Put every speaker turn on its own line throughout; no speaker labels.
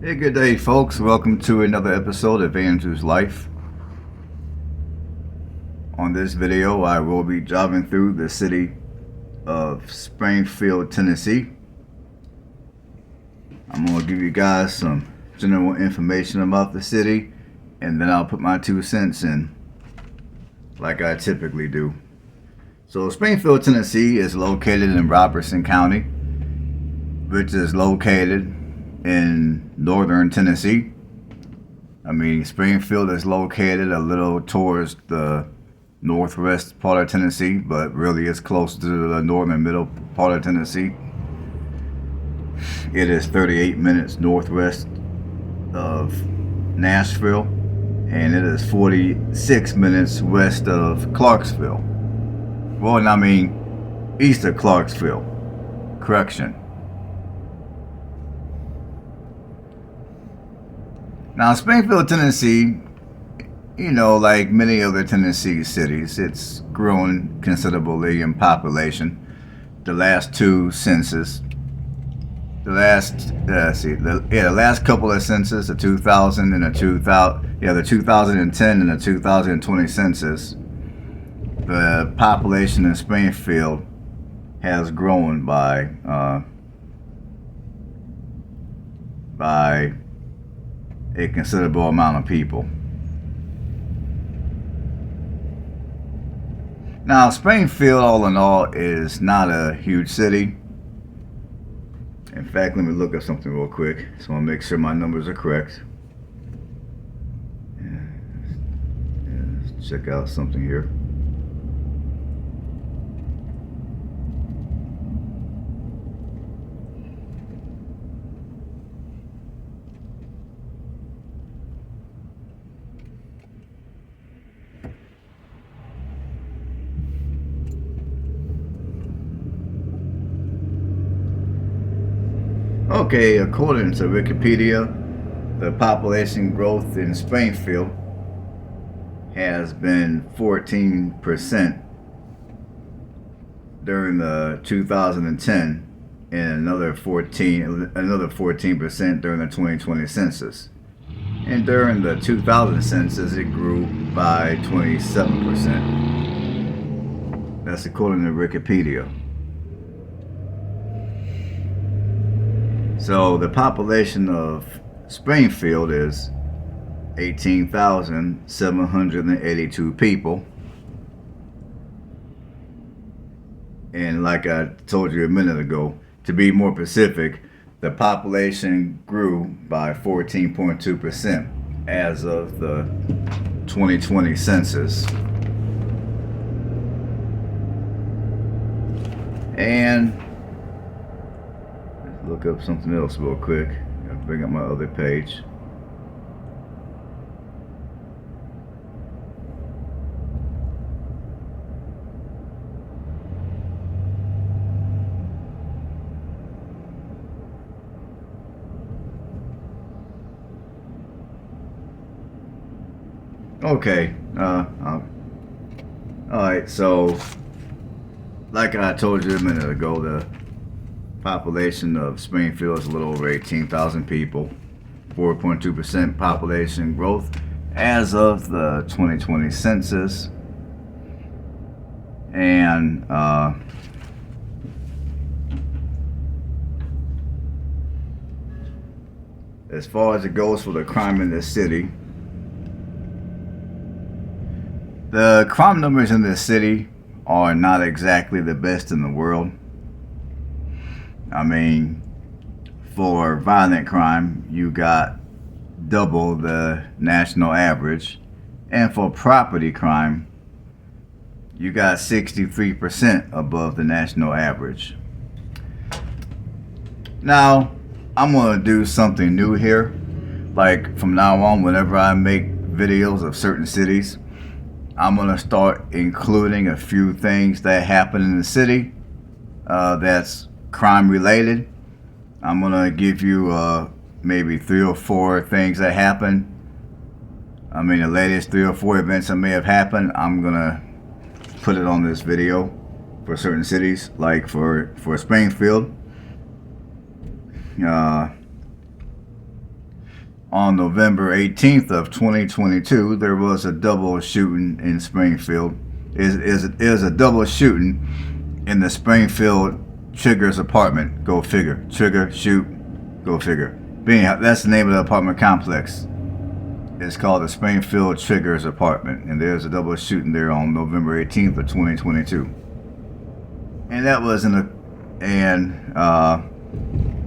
Hey, good day, folks. Welcome to another episode of Andrew's Life. On this video, I will be driving through the city of Springfield, Tennessee. I'm going to give you guys some general information about the city, and then I'll put my 2 cents in, like I typically do. So, Springfield, Tennessee is located in Robertson County, which is located in northern Tennessee. Springfield is located a little towards the northwest part of Tennessee, but really it's close to the northern middle part of Tennessee. It is 38 minutes northwest of Nashville, and it is 46 minutes west of Clarksville. East of Clarksville. Correction. Now, Springfield, Tennessee, like many other Tennessee cities, it's grown considerably in population. The last two census, the last couple of census, the 2000 and the 2010 and the 2020 census, the population in Springfield has grown by a considerable amount of people. Now, Springfield, all in all, is not a huge city. In fact, let me look at something real quick, so I'll make sure my numbers are correct. Let's check out something here. Okay, according to Wikipedia, the population growth in Springfield has been 14% during the 2010 and another 14% during the 2020 census. And during the 2000 census, it grew by 27%. That's according to Wikipedia. So the population of Springfield is 18,782 people. And like I told you a minute ago, to be more specific, the population grew by 14.2% as of the 2020 census. And look up something else real quick. I'll bring up my other page. Okay. Alright, so like I told you a minute ago, the population of Springfield is a little over 18,000 people, 4.2% population growth as of the 2020 census. And as far as it goes for the crime in this city, the crime numbers in this city are not exactly the best in the world. For violent crime, you got double the national average. And for property crime, you got 63% above the national average. Now, I'm going to do something new here. Like from now on, whenever I make videos of certain cities, I'm going to start including a few things that happen in the city that's crime related. I'm gonna give you maybe 3 or 4 things that happen. The latest 3 or 4 events that may have happened, I'm gonna put it on this video for certain cities. Like for Springfield, on November 18th of 2022, there was a double shooting in Springfield. Is a double shooting in the Springfield Trigger's apartment. Go figure. Trigger, shoot, go figure. But anyhow, that's the name of the apartment complex. It's called the Springfield Trigger's apartment, and there's a double shooting there on November 18th of 2022. And that was in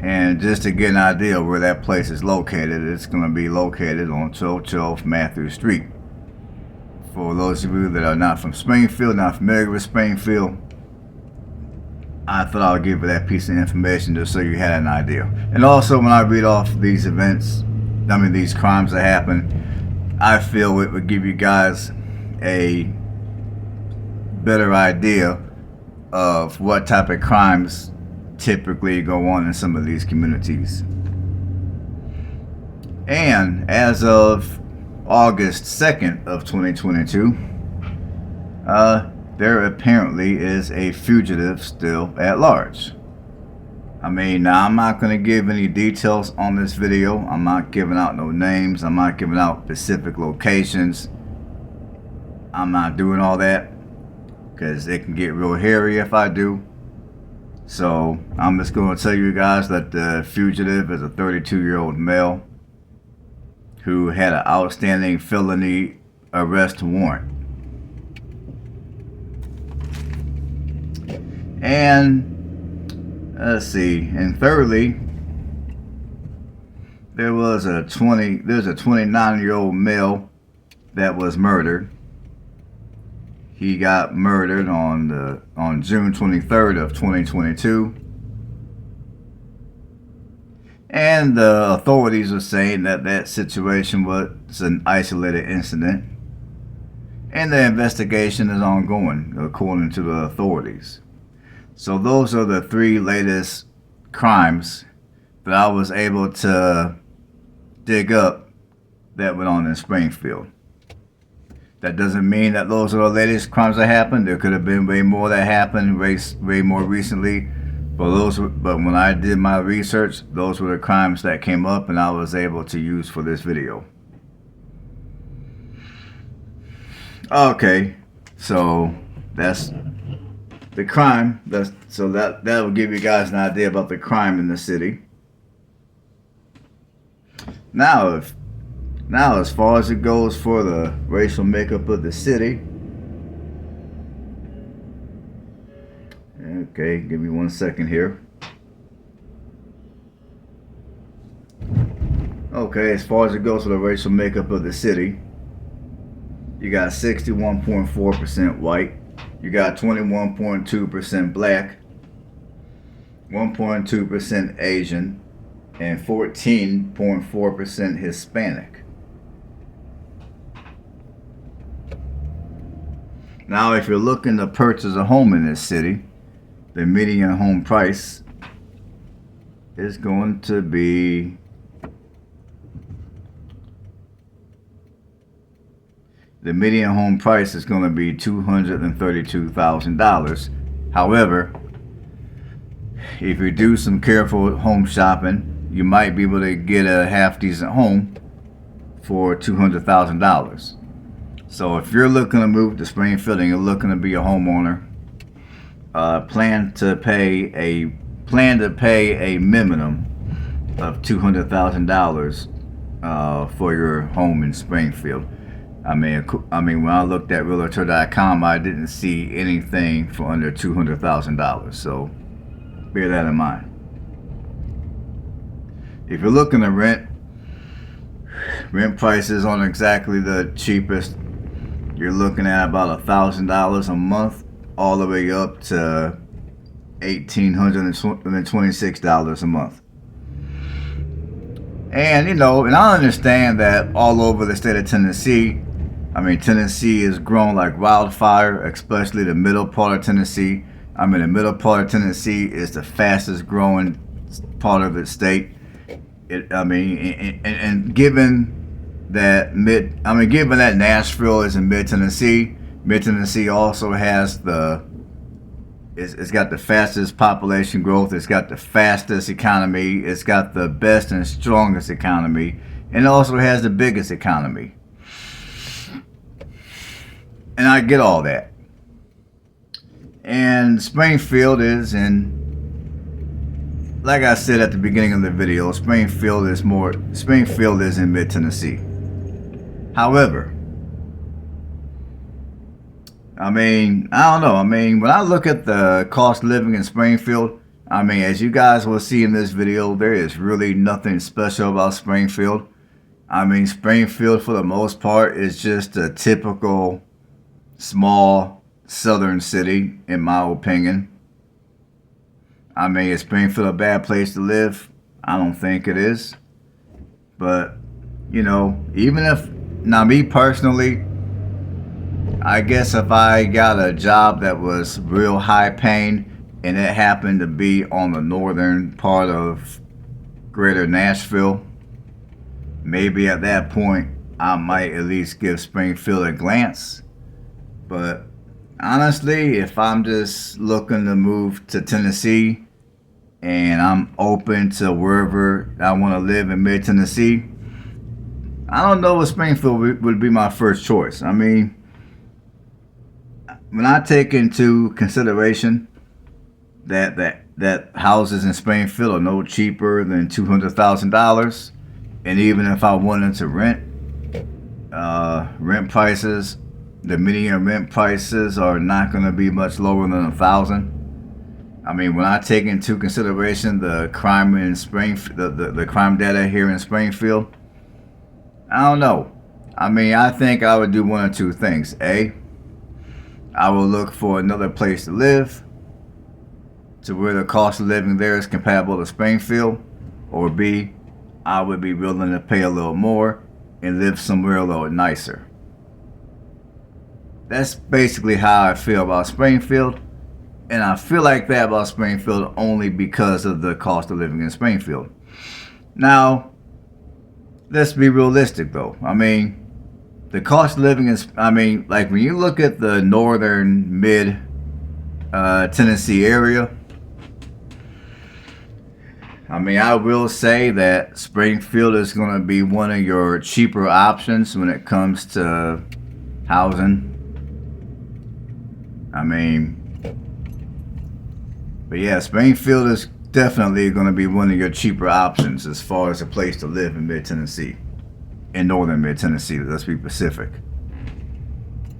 and just to get an idea of where that place is located, it's going to be located on 1212 Matthew Street. For those of you that are not from Springfield, not familiar with Springfield, I thought I would give you that piece of information just so you had an idea. And also, when I read off these events, these crimes that happen, I feel it would give you guys a better idea of what type of crimes typically go on in some of these communities. And as of August 2nd of 2022, there apparently is a fugitive still at large. Now I'm not going to give any details on this video. I'm not giving out no names. I'm not giving out specific locations. I'm not doing all that because it can get real hairy if I do. So I'm just going to tell you guys that the fugitive is a 32-year-old male who had an outstanding felony arrest warrant. And let's see. And thirdly, there's a 29-year-old male that was murdered. He got murdered on June 23rd of 2022. And the authorities are saying that situation was an isolated incident. And the investigation is ongoing, according to the authorities. So those are the three latest crimes that I was able to dig up that went on in Springfield. That doesn't mean that those are the latest crimes that happened. There could have been way more that happened way more recently. But when I did my research, those were the crimes that came up and I was able to use for this video. Okay, so that's the crime. That will give you guys an idea about the crime in the city. Now, as far as it goes for the racial makeup of the city, okay, give me 1 second here. Okay, as far as it goes for the racial makeup of the city, you got 61.4% white, you got 21.2% black, 1.2% Asian, and 14.4% Hispanic. Now, if you're looking to purchase a home in this city, the median home price is going to be $232,000. However, if you do some careful home shopping, you might be able to get a half decent home for $200,000. So if you're looking to move to Springfield and you're looking to be a homeowner, plan to pay a minimum of $200,000 for your home in Springfield. When I looked at Realtor.com, I didn't see anything for under $200,000. So bear that in mind. If you're looking to rent prices aren't exactly the cheapest. You're looking at about $1,000 a month, all the way up to $1,826 a month. And I understand that all over the state of Tennessee, Tennessee has grown like wildfire, especially the middle part of Tennessee. The middle part of Tennessee is the fastest growing part of the state. And given that Nashville is in mid Tennessee also has it's got the fastest population growth, it's got the fastest economy, it's got the best and strongest economy and it also has the biggest economy. And I get all that. And Springfield is like I said at the beginning of the video, Springfield is in mid-Tennessee. However, I don't know. When I look at the cost of living in Springfield, as you guys will see in this video, there is really nothing special about Springfield. Springfield, for the most part, is just a typical small southern city, in my opinion. Is Springfield a bad place to live? I don't think it is. But, even if, now me personally, I guess if I got a job that was real high paying and it happened to be on the northern part of greater Nashville, maybe at that point I might at least give Springfield a glance. But honestly, if I'm just looking to move to Tennessee and I'm open to wherever I want to live in mid-Tennessee, I don't know if Springfield would be my first choice. When I take into consideration that houses in Springfield are no cheaper than $200,000, and even if I wanted to rent prices, the median rent prices are not going to be much lower than $1,000. When I take into consideration the crime in Springfield, the crime data here in Springfield, I don't know. I think I would do one or two things. A, I will look for another place to live to where the cost of living there is comparable to Springfield. Or B, I would be willing to pay a little more and live somewhere a little nicer. That's basically how I feel about Springfield. And I feel like that about Springfield only because of the cost of living in Springfield. Now, let's be realistic though. The cost of living is, like when you look at the northern mid Tennessee area, I will say that Springfield is going to be one of your cheaper options when it comes to housing. But yeah, Springfield is definitely going to be one of your cheaper options as far as a place to live in mid-Tennessee. In northern mid-Tennessee, let's be specific.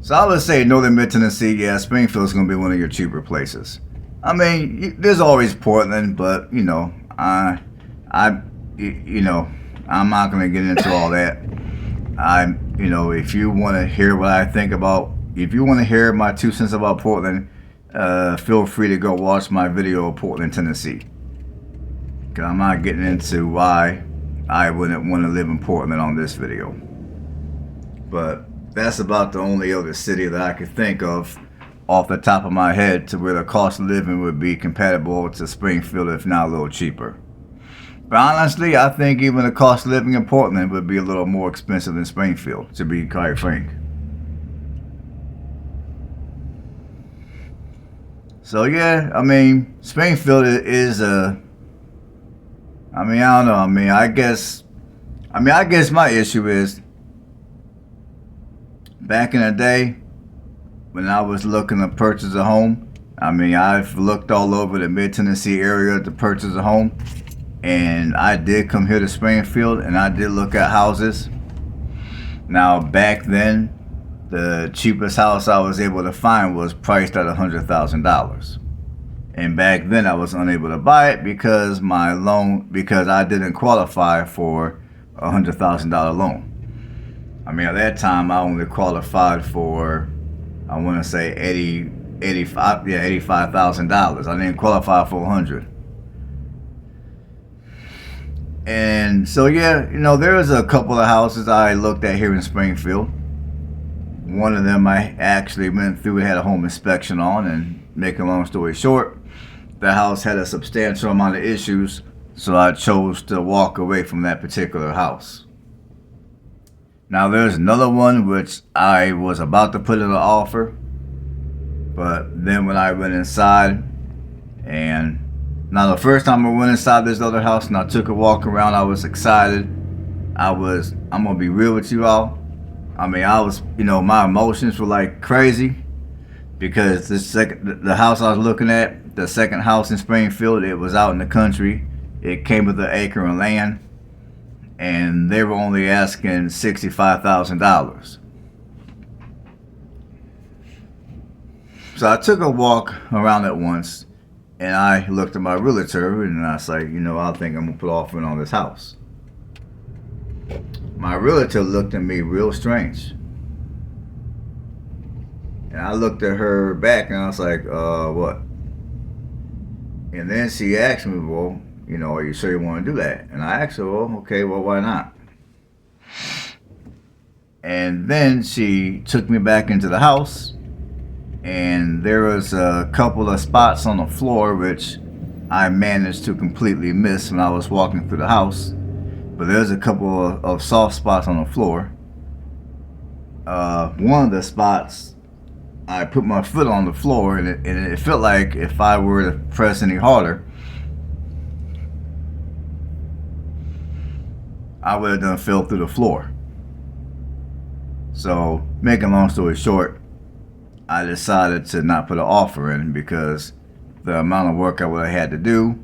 So I would say northern mid-Tennessee, yeah, Springfield is going to be one of your cheaper places. There's always Portland, but I'm not going to get into all that. If you want to hear what I think about, if you want to hear my 2 cents about Portland, feel free to go watch my video of Portland, Tennessee. Because I'm not getting into why I wouldn't want to live in Portland on this video. But that's about the only other city that I could think of off the top of my head to where the cost of living would be compatible to Springfield, if not a little cheaper. But honestly, I think even the cost of living in Portland would be a little more expensive than Springfield, to be quite frank. So yeah, Springfield is a, I don't know. I guess my issue is back in the day when I was looking to purchase a home. I've looked all over the mid-Tennessee area to purchase a home, and I did come here to Springfield and I did look at houses. Now back then, the cheapest house I was able to find was priced at $100,000. And back then I was unable to buy it because I didn't qualify for a $100,000 loan. At that time I only qualified for, I want to say $85,000. I didn't qualify for $100,000. And so yeah, there was a couple of houses I looked at here in Springfield. One of them I actually went through and had a home inspection on, and make a long story short, the house had a substantial amount of issues, so I chose to walk away from that particular house. Now there's another one which I was about to put in an offer, but then when I went inside, and now the first time I went inside this other house and I took a walk around, I was excited. I'm gonna be real with you all. I mean, I was, my emotions were like crazy because the house I was looking at, the second house in Springfield, it was out in the country. It came with an acre of land, and they were only asking $65,000. So I took a walk around it once, and I looked at my realtor, and I was like, I think I'm gonna put offering on this house. My realtor looked at me real strange. And I looked at her back and I was like, what? And then she asked me, well, are you sure you want to do that? And I asked her, well, okay, well, why not? And then she took me back into the house, and there was a couple of spots on the floor which I managed to completely miss when I was walking through the house. But there's a couple of soft spots on the floor. One of the spots, I put my foot on the floor, and it felt like if I were to press any harder, I would have done fell through the floor. So, making a long story short, I decided to not put an offer in because the amount of work I would have had to do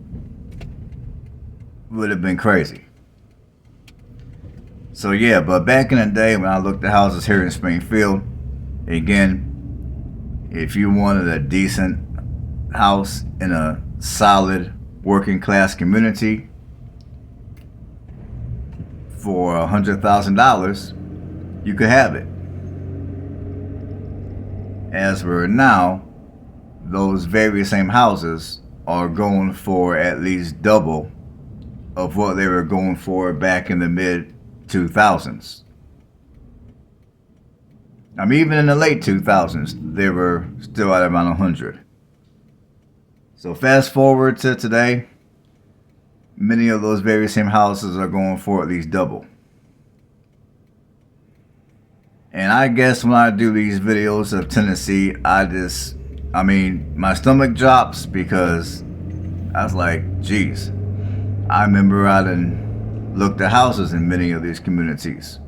would have been crazy. So yeah, but back in the day when I looked at houses here in Springfield, again, if you wanted a decent house in a solid working class community for $100,000, you could have it. As for now, those very same houses are going for at least double of what they were going for back in the mid 2000s. I mean, even in the late 2000s, they were still at around 100. So fast forward to today, many of those very same houses are going for at least double. And I guess when I do these videos of Tennessee, my stomach drops because I was like, geez, I remember I done looked at houses in many of these communities.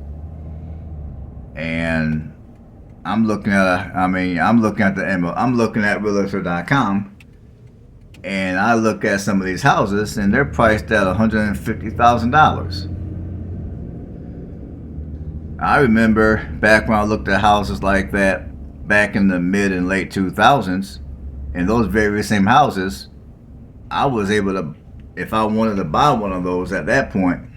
And I'm looking at realtor.com, and I look at some of these houses and they're priced at $150,000. I remember back when I looked at houses like that back in the mid and late 2000s, and those very same houses, I was able to, if I wanted to buy one of those at that point,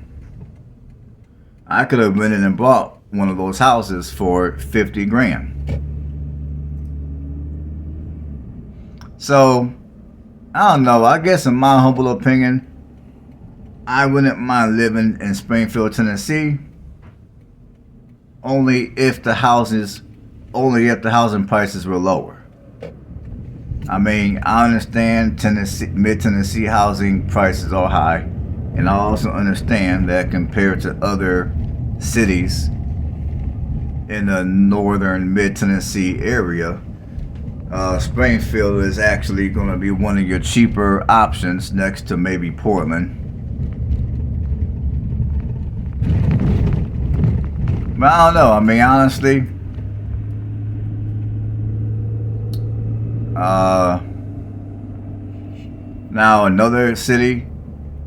I could have went in and bought one of those houses for 50 grand. So, I don't know, I guess in my humble opinion, I wouldn't mind living in Springfield, Tennessee, only if the housing prices were lower. I mean, I understand mid-Tennessee housing prices are high, and I also understand that compared to other cities in the northern mid-Tennessee area, Springfield is actually going to be one of your cheaper options next to maybe Portland. But I don't know. I mean, honestly, now another city,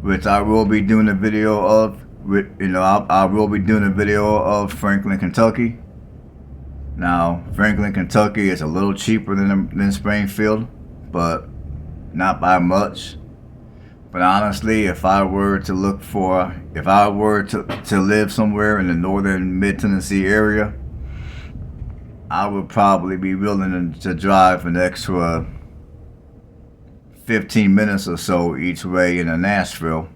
which I will be doing a video of, I will be doing a video of Franklin, Kentucky. Now, Franklin, Kentucky is a little cheaper than Springfield, but not by much. But honestly, if I were to live somewhere in the northern mid-Tennessee area, I would probably be willing to drive an extra 15 minutes or so each way into Nashville,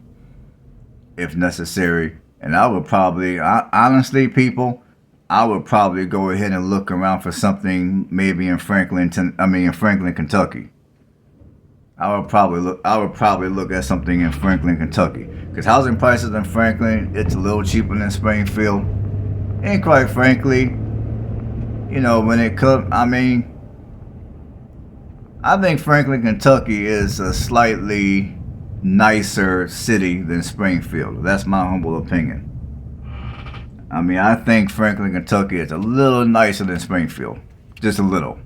if necessary. And I would probably, honestly, people, I would probably go ahead and look around for something maybe in Franklin, Kentucky. I would probably look at something in Franklin, Kentucky, because housing prices in Franklin, it's a little cheaper than Springfield, and quite frankly, when it comes, I think Franklin, Kentucky is a slightly nicer city than Springfield. That's my humble opinion. I mean, I think Franklin, Kentucky is a little nicer than Springfield. Just a little.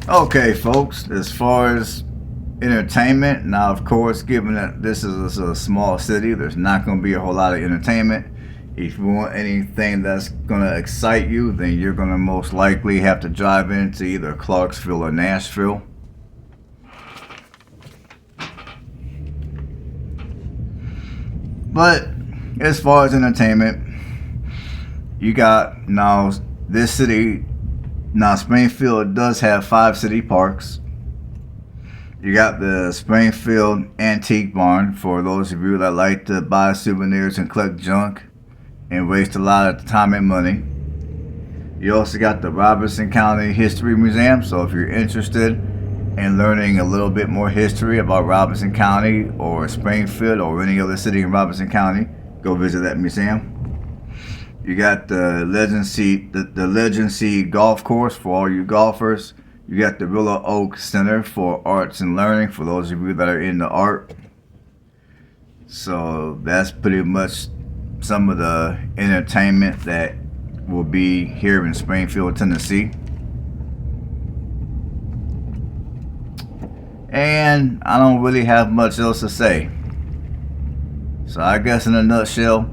Okay, folks, as far as entertainment, now, of course, given that this is a small city, there's not going to be a whole lot of entertainment. If you want anything that's going to excite you, then you're going to most likely have to drive into either Clarksville or Nashville. But as far as entertainment, you got now this city. Now Springfield does have 5 city parks. You got the Springfield Antique Barn for those of you that like to buy souvenirs and collect junk and waste a lot of time and money. You also got the Robertson County History Museum, so if you're interested in learning a little bit more history about Robertson County or Springfield or any other city in Robertson County, go visit that museum. You got the Legend Sea Golf Course for all you golfers. You got the Willow Oak Center for Arts and Learning for those of you that are into art. So that's pretty much some of the entertainment that will be here in Springfield, Tennessee. And I don't really have much else to say. So I guess in a nutshell,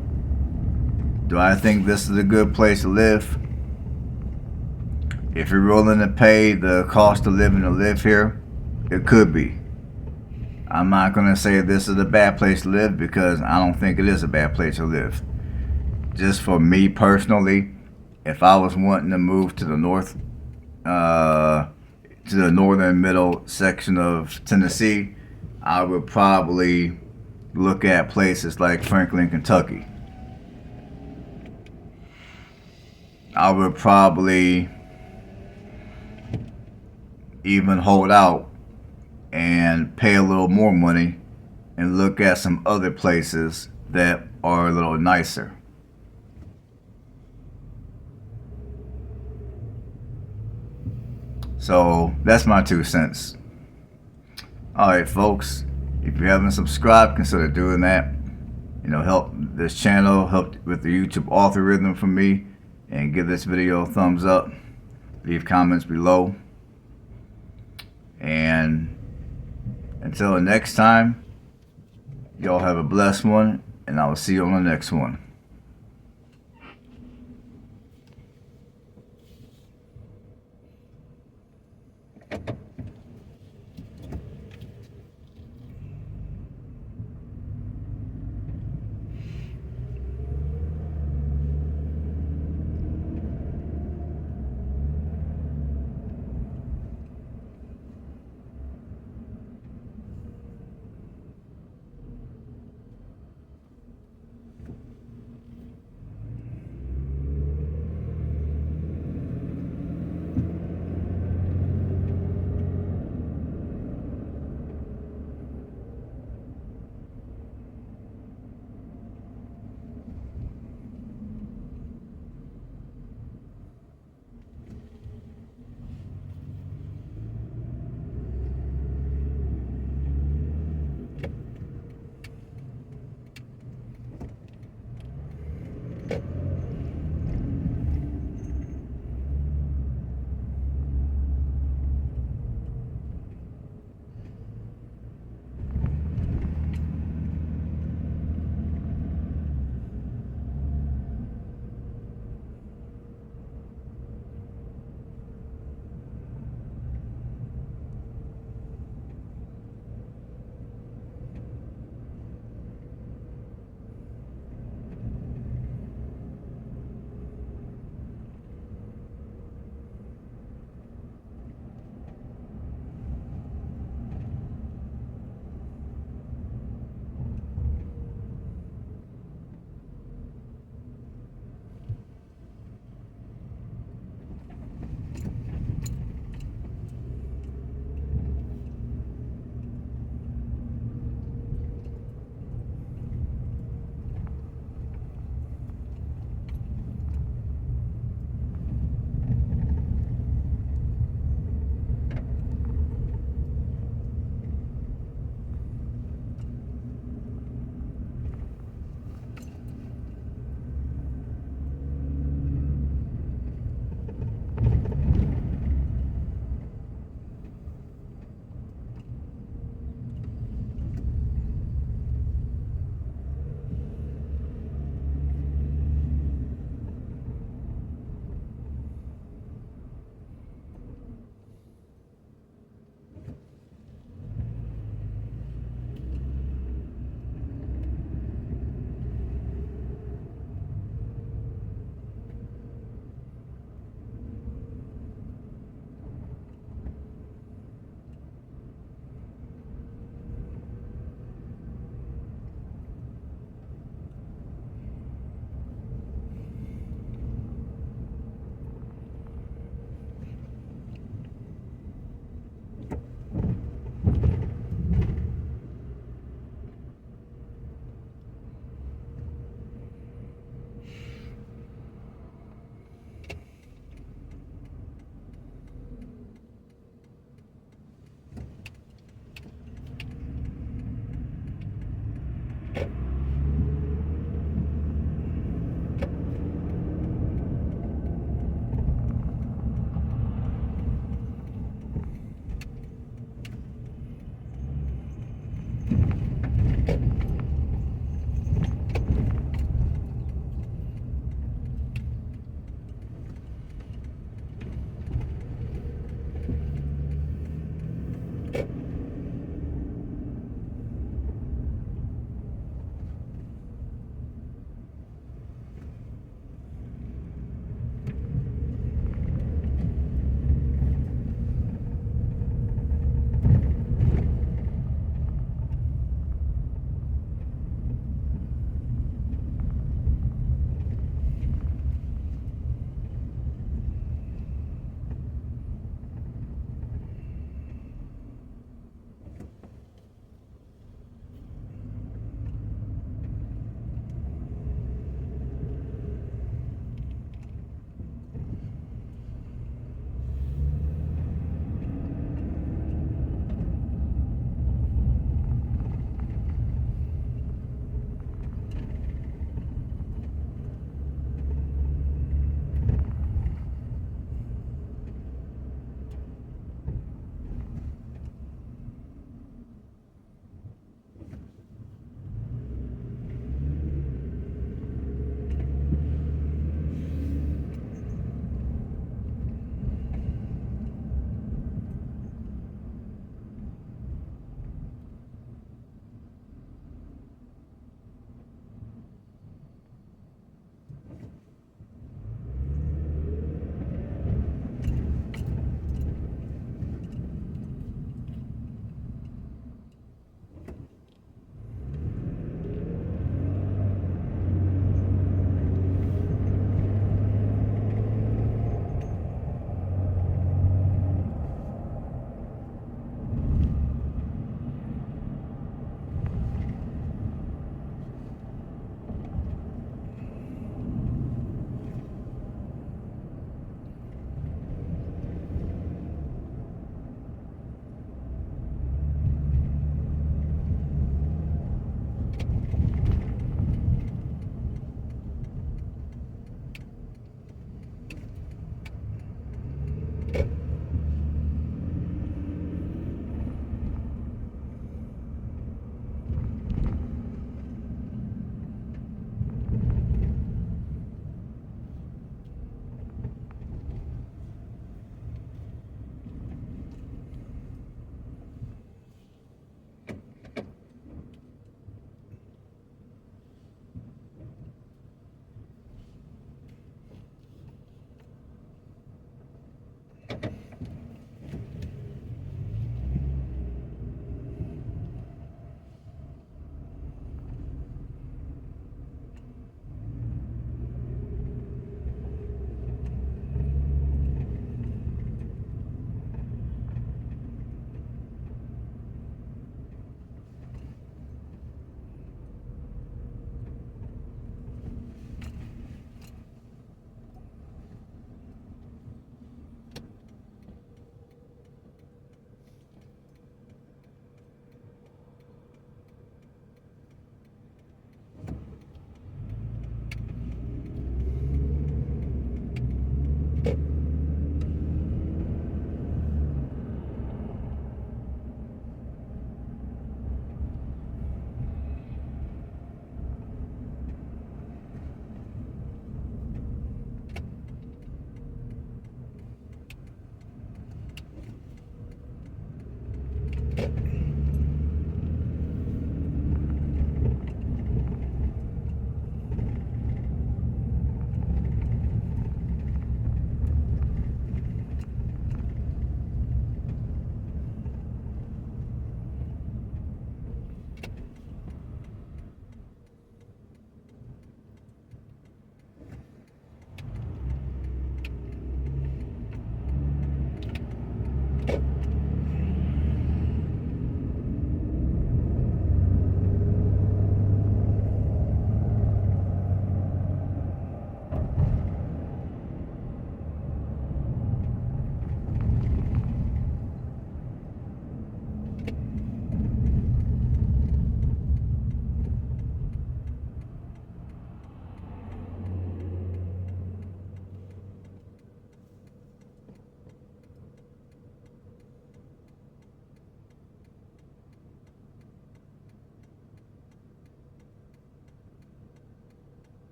do I think this is a good place to live? If you're willing to pay the cost of living to live here, it could be. I'm not going to say this is a bad place to live because I don't think it is a bad place to live. Just for me personally, if I was wanting to move to the northern middle section of Tennessee, I would probably look at places like Franklin, Kentucky. I would probably even hold out and pay a little more money and look at some other places that are a little nicer. So that's my 2 cents. Alright, folks, if you haven't subscribed, consider doing that. Help this channel, help with the YouTube algorithm for me, and give this video a thumbs up. Leave comments below. And until the next time, y'all have a blessed one, and I will see you on the next one.